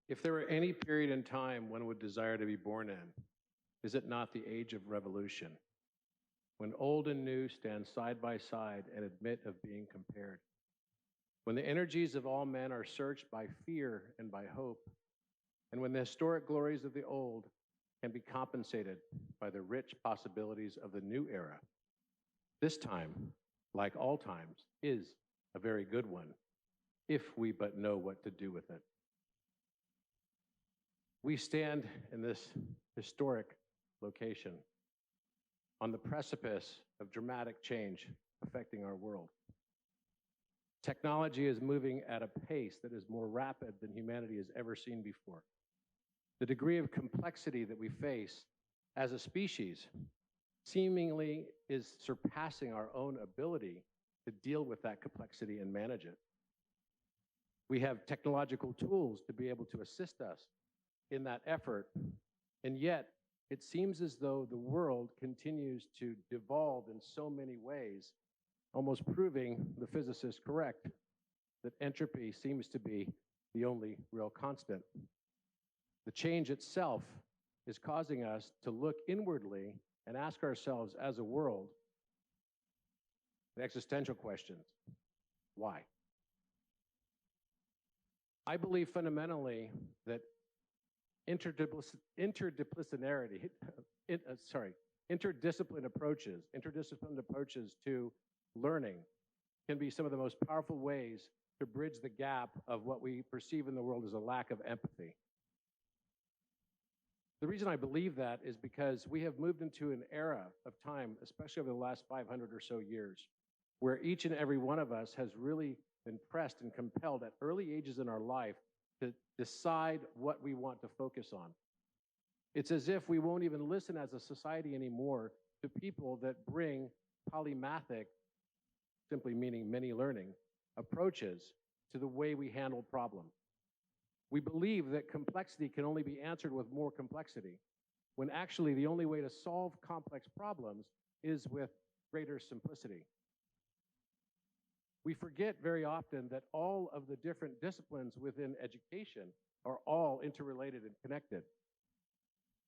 If there were any period in time one would desire to be born in, is it not the age of revolution, when old and new stand side by side and admit of being compared, when the energies of all men are searched by fear and by hope, and when the historic glories of the old can be compensated by the rich possibilities of the new era? This time, like all times, is a very good one, if we but know what to do with it. We stand in this historic location on the precipice of dramatic change affecting our world. Technology is moving at a pace that is more rapid than humanity has ever seen before. The degree of complexity that we face as a species seemingly is surpassing our own ability to deal with that complexity and manage it. We have technological tools to be able to assist us in that effort, and yet it seems as though the world continues to devolve in so many ways, almost proving the physicists correct, that entropy seems to be the only real constant. The change itself is causing us to look inwardly and ask ourselves as a world the existential questions. Why? I believe fundamentally that interdisciplinary approaches to learning can be some of the most powerful ways to bridge the gap of what we perceive in the world as a lack of empathy. The reason I believe that is because we have moved into an era of time, especially over the last 500 or so years, where each and every one of us has really been pressed and compelled at early ages in our life to decide what we want to focus on. It's as if we won't even listen as a society anymore to people that bring polymathic, simply meaning many learning, approaches to the way we handle problems. We believe that complexity can only be answered with more complexity, when actually the only way to solve complex problems is with greater simplicity. We forget very often that all of the different disciplines within education are all interrelated and connected.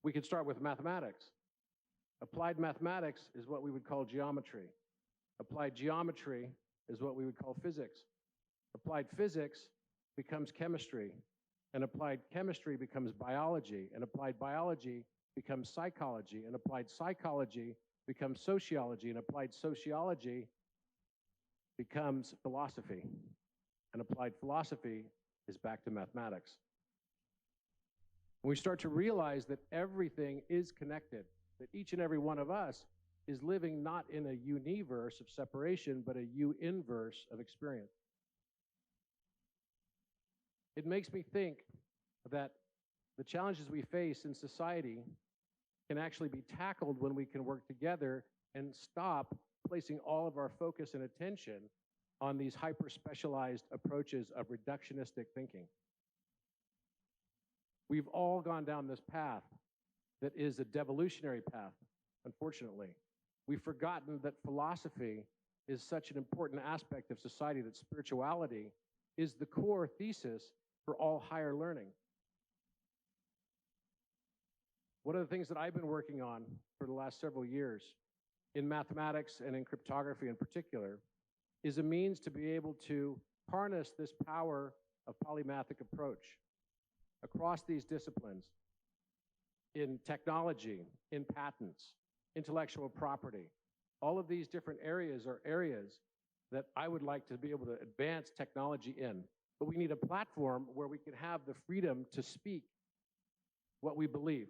We could start with mathematics. Applied mathematics is what we would call geometry. Applied geometry is what we would call physics. Applied physics becomes chemistry, and applied chemistry becomes biology, and applied biology becomes psychology, and applied psychology becomes sociology, and applied sociology becomes philosophy, and applied philosophy is back to mathematics. When we start to realize that everything is connected, that each and every one of us is living not in a universe of separation, but a U-inverse of experience. It makes me think that the challenges we face in society can actually be tackled when we can work together and stop placing all of our focus and attention on these hyper-specialized approaches of reductionistic thinking. We've all gone down this path that is a devolutionary path, unfortunately. We've forgotten that philosophy is such an important aspect of society, that spirituality is the core thesis for all higher learning. One of the things that I've been working on for the last several years in mathematics and in cryptography in particular is a means to be able to harness this power of polymathic approach across these disciplines in technology, in patents, intellectual property. All of these different areas are areas that I would like to be able to advance technology in. But we need a platform where we can have the freedom to speak what we believe.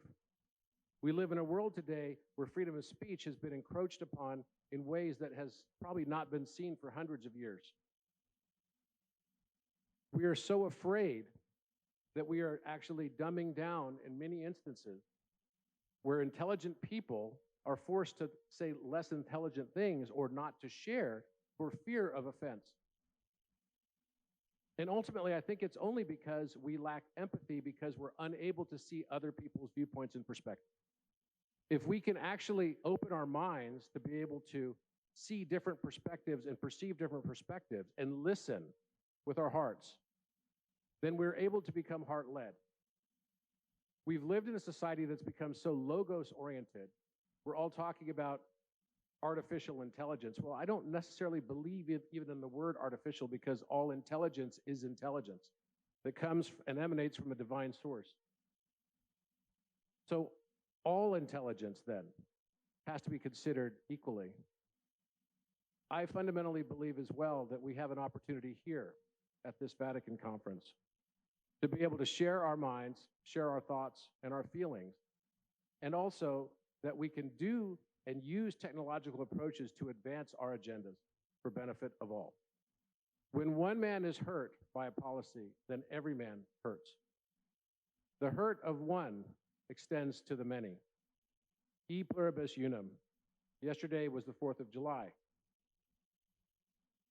We live in a world today where freedom of speech has been encroached upon in ways that has probably not been seen for hundreds of years. We are so afraid that we are actually dumbing down in many instances where intelligent people are forced to say less intelligent things or not to share for fear of offense. And ultimately, I think it's only because we lack empathy, because we're unable to see other people's viewpoints and perspectives. If we can actually open our minds to be able to see different perspectives and perceive different perspectives and listen with our hearts, then we're able to become heart-led. We've lived in a society that's become so logos-oriented. We're all talking about artificial intelligence. Well, I don't necessarily believe even in the word artificial, because all intelligence is intelligence that comes and emanates from a divine source. So all intelligence then has to be considered equally. I fundamentally believe as well that we have an opportunity here at this Vatican conference to be able to share our minds, share our thoughts and our feelings, and also that we can do and use technological approaches to advance our agendas for benefit of all. When one man is hurt by a policy, then every man hurts. The hurt of one extends to the many. E pluribus unum. Yesterday was the 4th of July.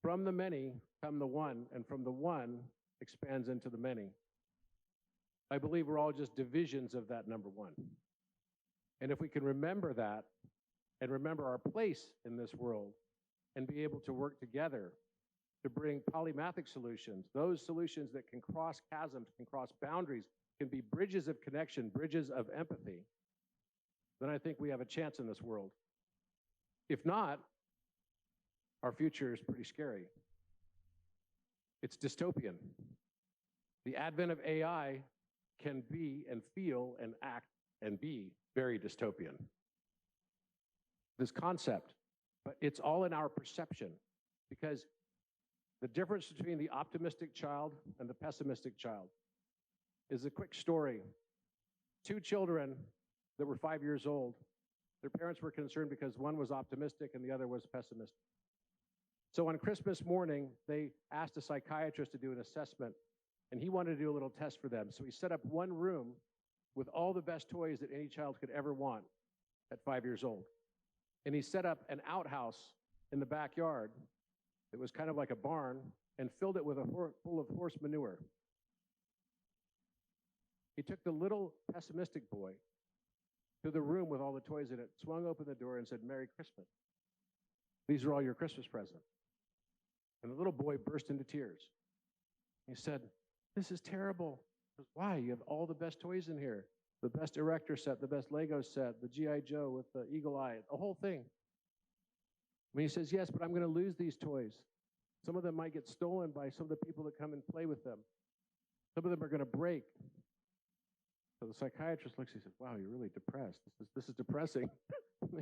From the many come the one, and from the one expands into the many. I believe we're all just divisions of that number one. And if we can remember that and remember our place in this world and be able to work together to bring polymathic solutions, those solutions that can cross chasms, can cross boundaries, can be bridges of connection, bridges of empathy, then I think we have a chance in this world. If not, our future is pretty scary. It's dystopian. The advent of AI can be and feel and act and be very dystopian. This concept, but it's all in our perception, because the difference between the optimistic child and the pessimistic child is a quick story. 2 children that were 5 years old, their parents were concerned because one was optimistic and the other was pessimistic. So on Christmas morning, they asked a psychiatrist to do an assessment, and he wanted to do a little test for them. So he set up one room with all the best toys that any child could ever want at 5 years old. And he set up an outhouse in the backyard that was kind of like a barn and filled it with full of horse manure. He took the little pessimistic boy to the room with all the toys in it, swung open the door and said, "Merry Christmas. These are all your Christmas presents." And the little boy burst into tears. He said, "This is terrible." He goes, "Why? You have all the best toys in here. The best Erector set, the best Lego set, the G.I. Joe with the eagle eye, the whole thing." And he says, "Yes, but I'm going to lose these toys. Some of them might get stolen by some of the people that come and play with them. Some of them are going to break." So the psychiatrist looks, he says, "Wow, you're really depressed. This is depressing."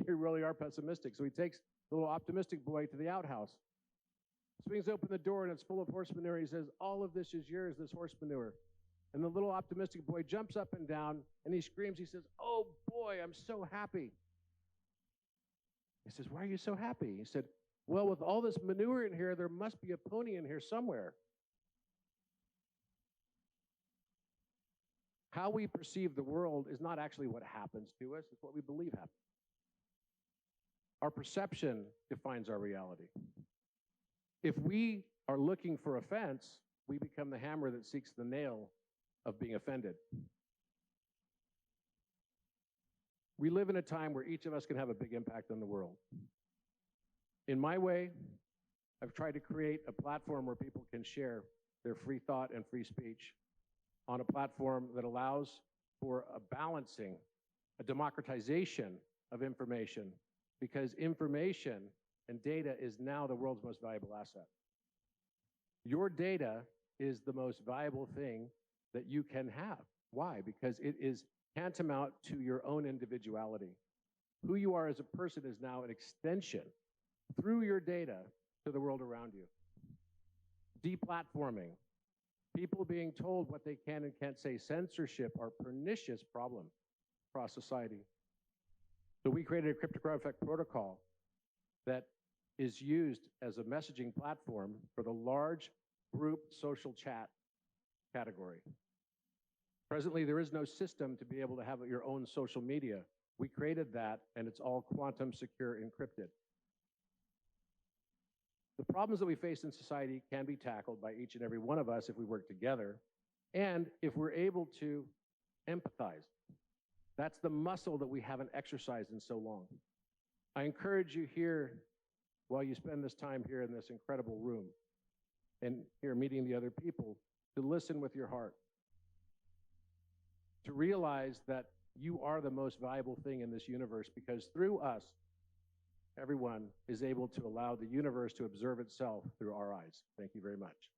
You really are pessimistic. So he takes the little optimistic boy to the outhouse, swings open the door, and it's full of horse manure. He says, "All of this is yours, this horse manure." And the little optimistic boy jumps up and down, and he screams. He says, "Oh, boy, I'm so happy." He says, "Why are you so happy?" He said, "Well, with all this manure in here, there must be a pony in here somewhere." How we perceive the world is not actually what happens to us, it's what we believe happens. Our perception defines our reality. If we are looking for offense, we become the hammer that seeks the nail of being offended. We live in a time where each of us can have a big impact on the world. In my way, I've tried to create a platform where people can share their free thought and free speech on a platform that allows for a balancing, a democratization of information, because information and data is now the world's most valuable asset. Your data is the most valuable thing that you can have. Why? Because it is tantamount to your own individuality. Who you are as a person is now an extension through your data to the world around you. Deplatforming, people being told what they can and can't say, censorship are pernicious problems across society. So we created a cryptographic protocol that is used as a messaging platform for the large group social chat category. Presently, there is no system to be able to have your own social media. We created that, and it's all quantum secure encrypted. The problems that we face in society can be tackled by each and every one of us if we work together, and if we're able to empathize. That's the muscle that we haven't exercised in so long. I encourage you here, while you spend this time here in this incredible room, and here meeting the other people, to listen with your heart. to realize that you are the most valuable thing in this universe, because through us, everyone is able to allow the universe to observe itself through our eyes. Thank you very much.